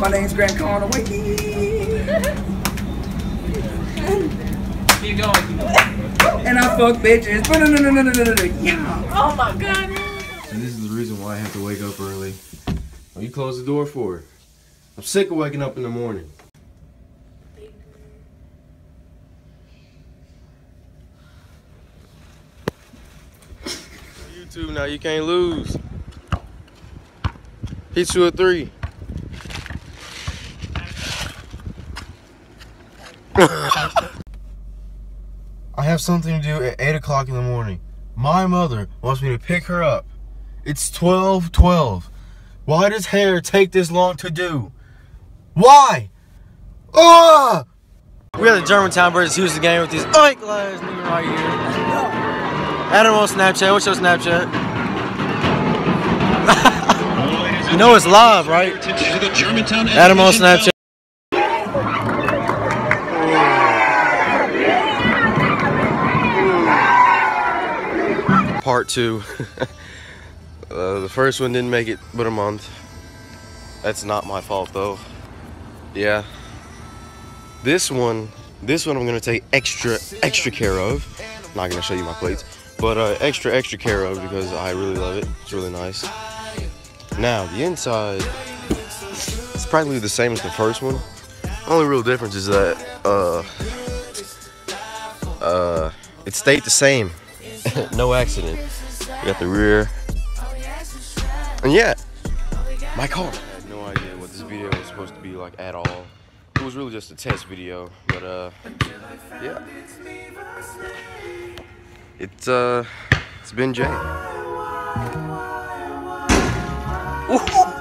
My name's Grant Conaway. Keep going. And I fuck bitches. Yeah. Oh my god. And this is the reason why I have to wake up early. What you close the door for? I'm sick of waking up in the morning. YouTube now, you can't lose. Pt.2 of 3. I have something to do at 8 o'clock in the morning. My mother wants me to pick her up. It's 12:12. Why does hair take this long to do? Why? Ah! We are the Germantown versus Houston game with these oink glass nigga right here. Adam on Snapchat. What's your Snapchat? You know it's live, right? Adam on Snapchat. Part 2. The first one didn't make it but a month. That's not my fault though. Yeah. This one I'm gonna take extra care of. I'm not gonna show you my plates, but extra care of because I really love it. It's really nice. Now the inside, it's practically the same as the first one. Only real difference is that it stayed the same. No accident. We got the rear. And yeah, my car. I had no idea what this video was supposed to be like at all. It was really just a test video, but yeah. It's been Jay. Ooh.